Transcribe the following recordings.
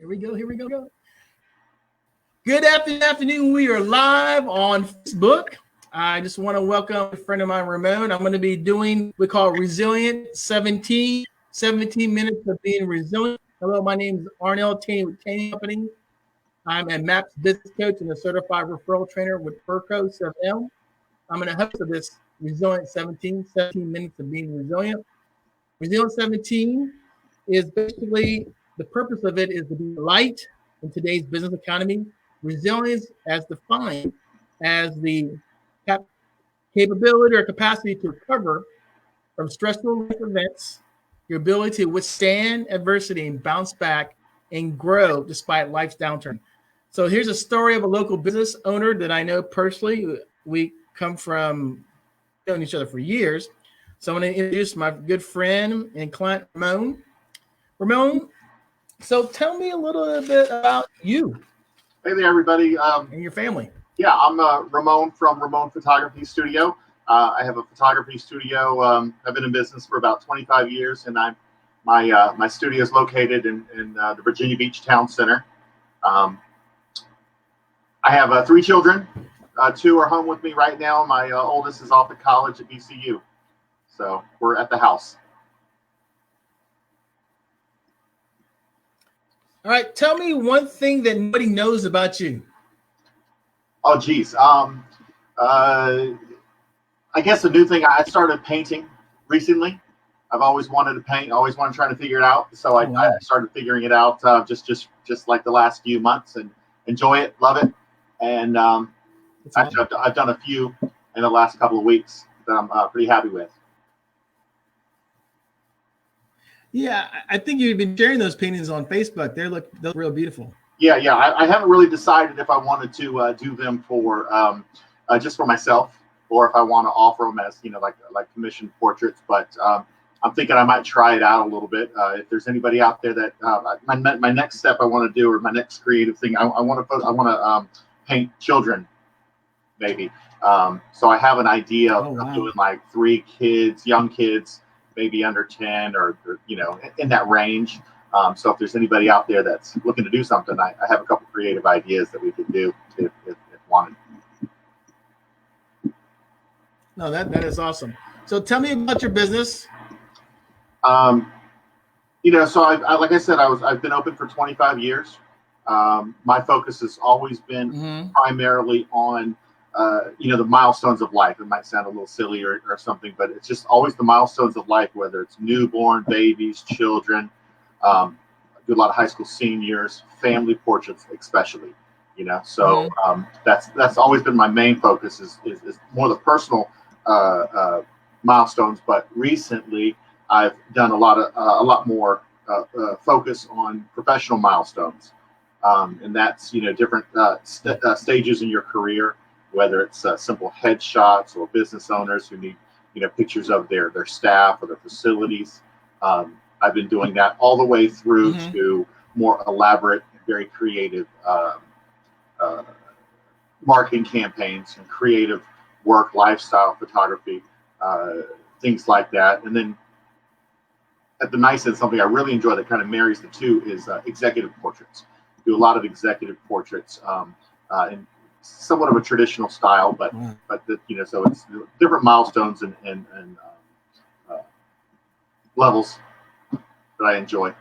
Here we go. Good afternoon. We are live on Facebook. I just want to welcome a friend of mine, Ramone. I'm going to be doing, we call it Resilient 17 minutes of being resilient. Hello, my name is Arnel with Tanyag Company. I'm a MAPS business coach and a certified referral trainer with Furco 7M. I'm going to host of this Resilient 17 minutes of being resilient. Resilient 17 is basically, the purpose of it is to be light in today's business economy. Resilience as defined as the capability or capacity to recover from stressful life events, your ability to withstand adversity and bounce back and grow despite life's downturn. So here's a story of a local business owner that I know personally. We come from knowing each other for years. So I'm going to introduce my good friend and client, Ramone. Ramone, so tell me a little bit about you. Hey there, everybody. And your family. Yeah, I'm Ramone from Ramone Photography Studio. I have a photography studio. I've been in business for about 25 years, and my studio is located in the Virginia Beach Town Center. I have 3 children. 2 are home with me right now. My oldest is off at college at VCU. So we're at the house. All right, tell me one thing that nobody knows about you. Oh, geez. I guess the new thing, I started painting recently. I've always wanted to paint, always wanted to try to figure it out. So I started figuring it out just like the last few months, and enjoy it, love it. And actually, I've done a few in the last couple of weeks that I'm pretty happy with. Yeah, I think you've been sharing those paintings on Facebook. They look real beautiful. Yeah. I haven't really decided if I wanted to do them for just for myself, or if I want to offer them as like commissioned portraits. But I'm thinking I might try it out a little bit. If there's anybody out there that my next step I want to do, or my next creative thing, I want to paint children, maybe. So I have an idea of doing like 3 kids, young kids, maybe under 10 or in that range. So if there's anybody out there that's looking to do something, I have a couple creative ideas that we could do if wanted. No, that is awesome. So tell me about your business. So like I said, I've been open for 25 years. My focus has always been primarily on the milestones of life. It might sound a little silly or something, but it's just always the milestones of life, whether it's newborn babies, children, I do a lot of high school seniors, family portraits, especially, so that's always been my main focus is more the personal milestones. But recently I've done a lot more focus on professional milestones. And that's, different stages in your career, whether it's simple headshots or business owners who need, pictures of their staff or their facilities. I've been doing that all the way through to more elaborate, very creative marketing campaigns and creative work, lifestyle photography, things like that. And then at the nice end, something I really enjoy that kind of marries the two is executive portraits. Do a lot of executive portraits in somewhat of a traditional style, but so it's different milestones and levels that I enjoy.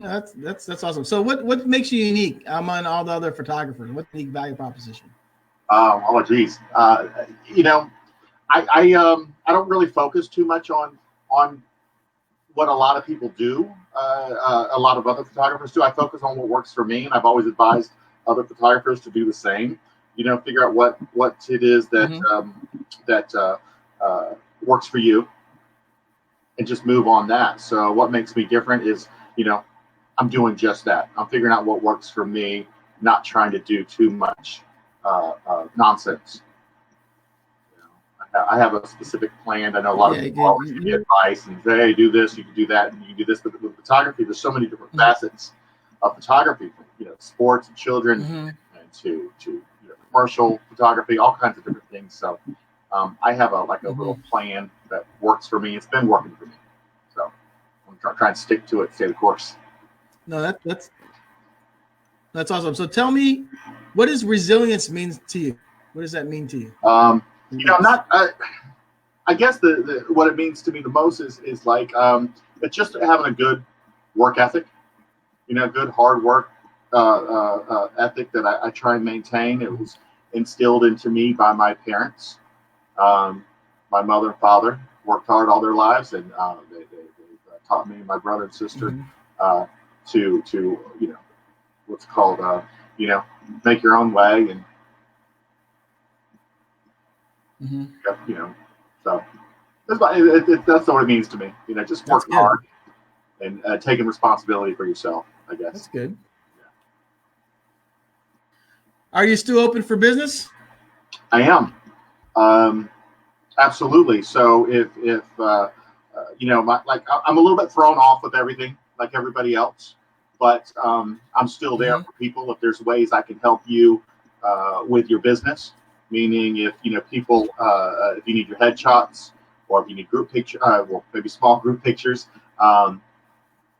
That's awesome. So what makes you unique among all the other photographers? What's the unique value proposition? Oh geez, I don't really focus too much on what a lot of people do. A lot of other photographers do. I focus on what works for me, and I've always advised other photographers to do the same. Figure out what it is that works for you, and just move on that. So what makes me different is, I'm doing just that. I'm figuring out what works for me, not trying to do too much nonsense. I have a specific plan. I know a lot of people always give me advice and say, hey, do this, you can do that, and you can do this. But with photography, there's so many different facets of photography, sports and children, and to commercial photography, all kinds of different things. So I have a little plan that works for me. It's been working for me. So I'm try and stick to it, stay the course. No, that's awesome. So tell me, what does resilience mean to you? What does that mean to you? I'm not. I guess what it means to me the most is like it's just having a good work ethic. Good hard work ethic that I try and maintain. It was instilled into me by my parents. My mother and father worked hard all their lives, and they taught me and my brother and sister to what's called make your own way, and so that's what it means to me. Just working hard and taking responsibility for yourself, I guess. That's good. Are you still open for business? I am. Absolutely. So if I'm a little bit thrown off with everything like everybody else, but I'm still there for people. If there's ways I can help you with your business, meaning if people, if you need your headshots or if you need group picture, maybe small group pictures,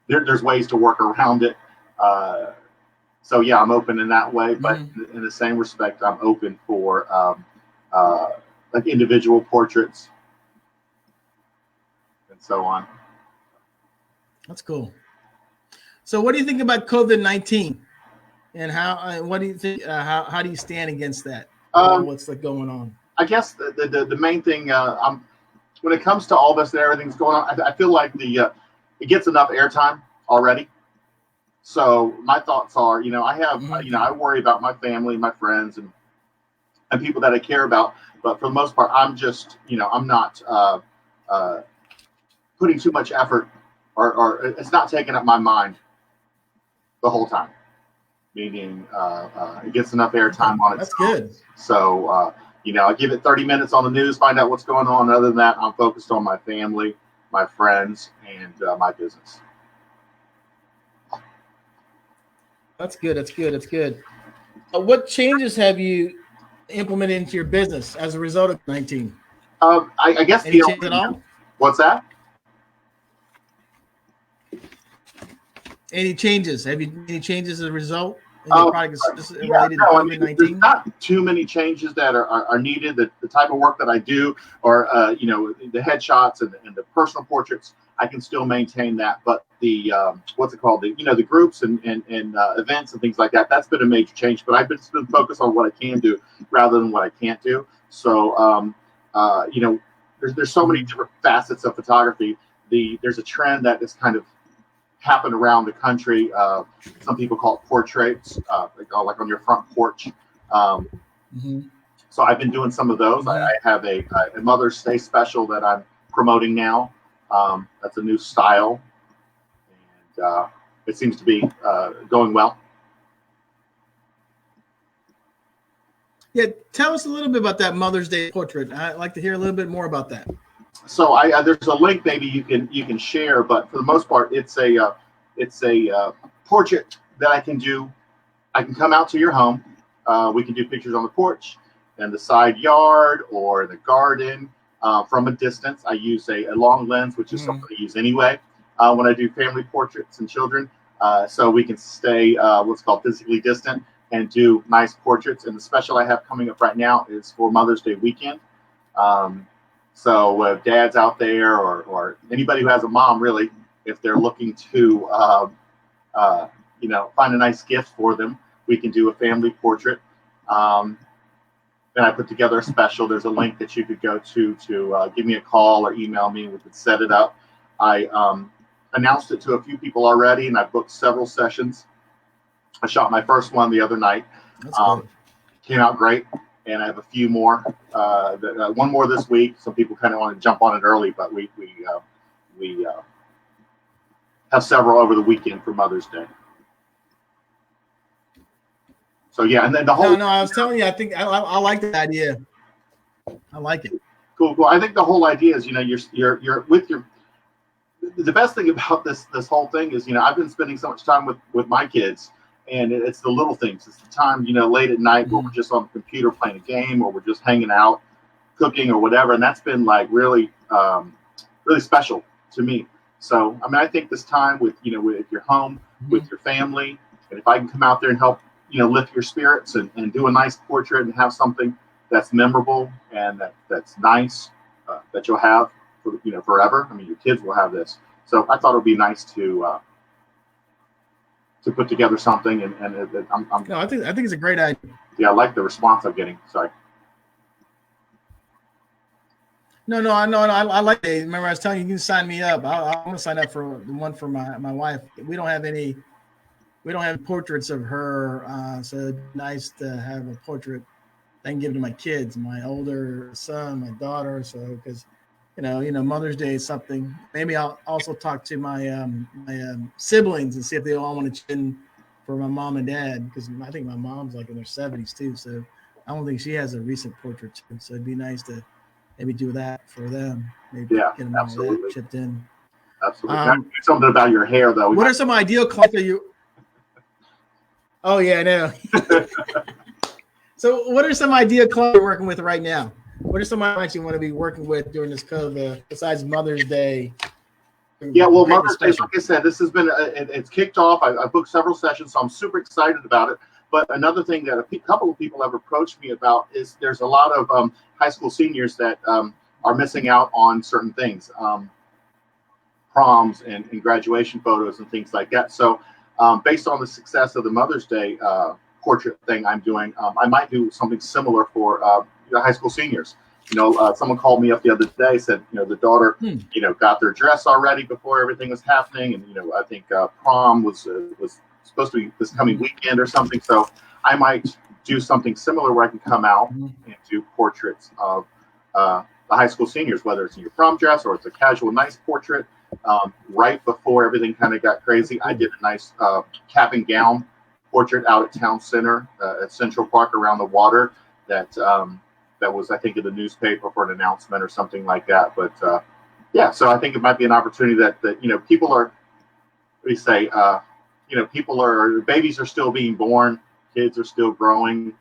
there's ways to work around it. So yeah, I'm open in that way, but in the same respect, I'm open for like individual portraits and so on. That's cool. So what do you think about COVID-19 and what do you think, how do you stand against that? What's going on? I guess the main thing, when it comes to all this and everything's going on, I feel like it gets enough airtime already. So my thoughts are, I have, I worry about my family, my friends, and people that I care about. But for the most part, I'm just, I'm not putting too much effort, or it's not taking up my mind the whole time. Meaning, it gets enough airtime on it. That's good. So, I give it 30 minutes on the news, find out what's going on. Other than that, I'm focused on my family, my friends, and my business. That's good. That's good. That's good. What changes have you implemented into your business as a result of 19? I guess any change at all? What's that? Any changes? Have you any changes as a result? Related to COVID-19? There's not too many changes that are needed. The type of work that I do, or the headshots and the personal portraits, I can still maintain that. But the what's it called? The groups and events and things like that. That's been a major change. But I've been focused on what I can do rather than what I can't do. So there's so many different facets of photography. There's a trend that is kind of happened around the country. Some people call it portraits, like on your front porch. So I've been doing some of those. I have a Mother's Day special that I'm promoting now. That's a new style, and it seems to be going well. Yeah, tell us a little bit about that Mother's Day portrait. I'd like to hear a little bit more about that. So there's a link maybe you can share, but for the most part, it's a portrait that I can do. I can come out to your home. We can do pictures on the porch, in the side yard, or in the garden from a distance. I use a long lens, which is something I use anyway when I do family portraits and children. So we can stay what's called physically distant and do nice portraits. And the special I have coming up right now is for Mother's Day weekend. So if dad's out there, or anybody who has a mom, really, if they're looking to, find a nice gift for them, we can do a family portrait. Then I put together a special. There's a link that you could go to give me a call or email me. We could set it up. I announced it to a few people already, and I booked several sessions. I shot my first one the other night. Came out great. And I have a few more. One more this week. Some people kind of want to jump on it early, but we have several over the weekend for Mother's Day. So yeah, and then the whole. No, I was telling you, I think I like that idea. I like it. Cool. I think the whole idea is, you're with your. The best thing about this whole thing is, I've been spending so much time with my kids. And it's the little things. It's the time, late at night where we're just on the computer playing a game, or we're just hanging out, cooking or whatever. And that's been like really, really special to me. So, I mean, I think this time with your home, with your family, and if I can come out there and help, lift your spirits and do a nice portrait and have something that's memorable and that's nice, that you'll have for, forever. I mean, your kids will have this. So I thought it would be nice to put together something. No, I think it's a great idea. Yeah, I like the response I'm getting. Sorry. No, I know. I like it. Remember, I was telling you, you can sign me up. I want to sign up for the one for my wife. We don't have portraits of her, so it'd be nice to have a portrait I can give to my kids, my older son, my daughter. So, because Mother's Day is something. Maybe I'll also talk to my siblings and see if they all want to chip in for my mom and dad, because I think my mom's like in her 70s too. So I don't think she has a recent portrait too. So it'd be nice to maybe do that for them. Maybe get them absolutely. That chipped in. Absolutely. Something about your hair, though. What are some ideal clients that you? Oh yeah, I know. So, what are some ideal clients you're working with right now? What are some clients you want to be working with during this COVID, besides Mother's Day? Yeah, well, Mother's Day, like I said, this has been it's kicked off. I booked several sessions, so I'm super excited about it. But another thing that a couple of people have approached me about is there's a lot of high school seniors that are missing out on certain things, proms and graduation photos and things like that. So based on the success of the Mother's Day portrait thing I'm doing, I might do something similar for high school seniors. Someone called me up the other day, said, the daughter, got their dress already before everything was happening. And, I think prom was supposed to be this coming weekend or something. So I might do something similar where I can come out and do portraits of the high school seniors, whether it's in your prom dress or it's a casual, nice portrait. Right before everything kind of got crazy, I did a nice cap and gown portrait out at Town Center at Central Park around the water that was, I think, in the newspaper for an announcement or something like that. But yeah, so I think it might be an opportunity that people are, babies are still being born, kids are still growing.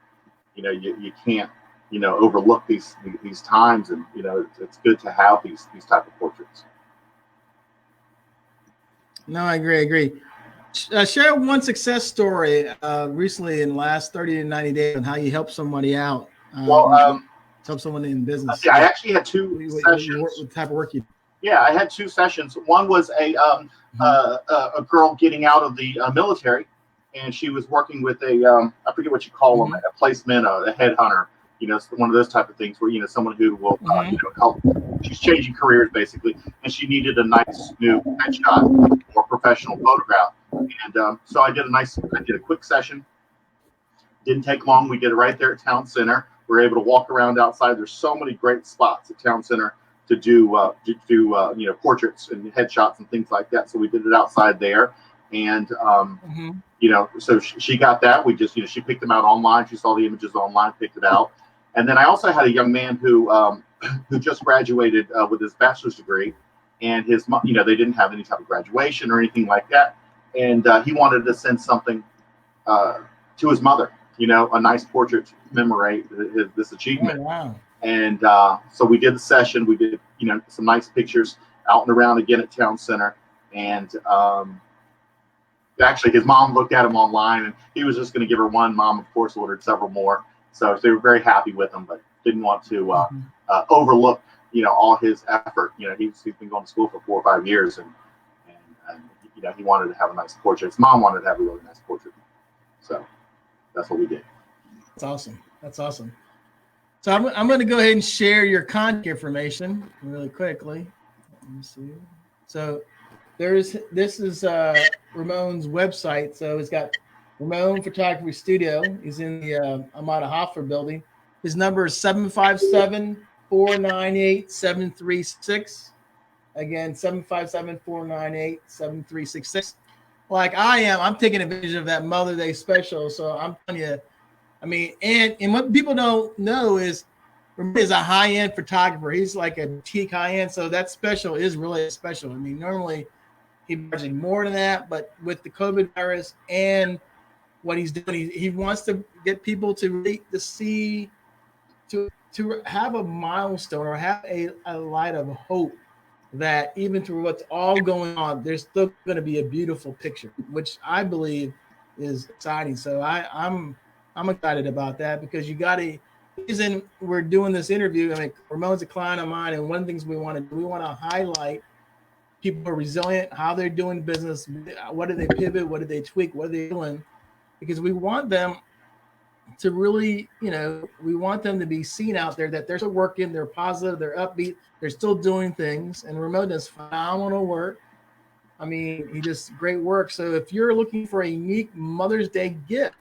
You can't overlook these times, and it's good to have these type of portraits. No, I agree. Share one success story recently in the last 30 to 90 days on how you help somebody out. Help someone in business. Yeah, I actually had two sessions. What type of work you do? Yeah, I had two sessions. One was a girl getting out of the military, and she was working with I forget what you call them, a placement, a headhunter. It's one of those type of things where someone who will help. She's changing careers basically, and she needed a nice new headshot or professional photograph. And so I did a quick session. Didn't take long. We did it right there at Town Center. We were able to walk around outside. There's so many great spots at Town Center to do portraits and headshots and things like that. So we did it outside there, and so she got that. We just she picked them out online. She saw the images online, picked it out, and then I also had a young man who just graduated with his bachelor's degree, and his they didn't have any type of graduation or anything like that, and he wanted to send something to his mother. A nice portrait to commemorate this achievement. Oh, wow. And so we did the session. We did, some nice pictures out and around again at Town Center. And actually, his mom looked at him online, and he was just going to give her one. Mom, of course, ordered several more. So they were very happy with him, but didn't want to overlook, all his effort. He's been going to school for 4 or 5 years, and he wanted to have a nice portrait. His mom wanted to have a really nice portrait. So that's what we did. That's awesome. So I'm going to go ahead and share your contact information really quickly. Let me see. So this is Ramone's website. So it's got Ramone Photography Studio. He's in the Amada Hoffer building. His number is 757-498-7366. Again, 757-498-7366. Like I am, I'm taking advantage of that Mother's Day special. So I'm telling you, and what people don't know is Ramone is a high-end photographer. He's like a boutique high-end. So that special is really special. Normally he charges more than that, but with the COVID virus and what he's doing, he wants to get people to see, to have a milestone or have a light of hope that even through what's all going on, there's still going to be a beautiful picture, which I believe is exciting. So I'm excited about that, because you got to. Reason we're doing this interview, I mean, Ramone's a client of mine, and one of the things we want to do, we want to highlight people who are resilient, how they're doing business, what do they pivot, what do they tweak, what are they doing, because we want them to really, we want them to be seen out there that they're still working, they're positive, they're upbeat, they're still doing things. And Ramone does phenomenal work. I mean, he does great work. So if you're looking for a unique Mother's Day gift,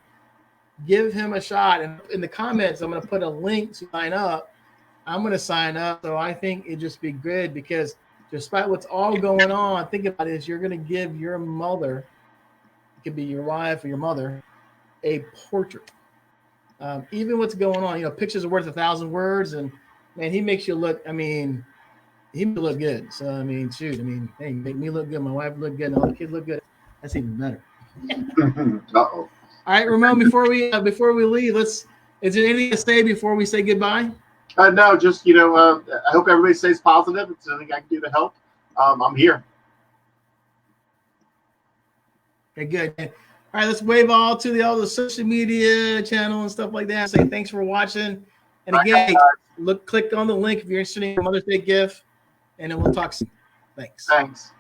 give him a shot. And in the comments, I'm going to put a link to sign up. I'm going to sign up. So I think it'd just be good, because despite what's all going on, think about it, is you're going to give your mother, it could be your wife or your mother, a portrait. Even what's going on, pictures are worth 1,000 words, and man, he makes you look. I mean, he makes you look good. So I mean, shoot, hey, make me look good, my wife look good, and all the kids look good. That's even better. Uh-oh. All right, Ramone. Before we leave, is there anything to say before we say goodbye? No, just I hope everybody stays positive. If there's anything I can do to help, I'm here. Okay, good. All right, let's wave all to all the social media channel and stuff like that. Say thanks for watching. And again, click on the link if you're interested in your Mother's Day gift, and then we'll talk soon. Thanks. Thanks.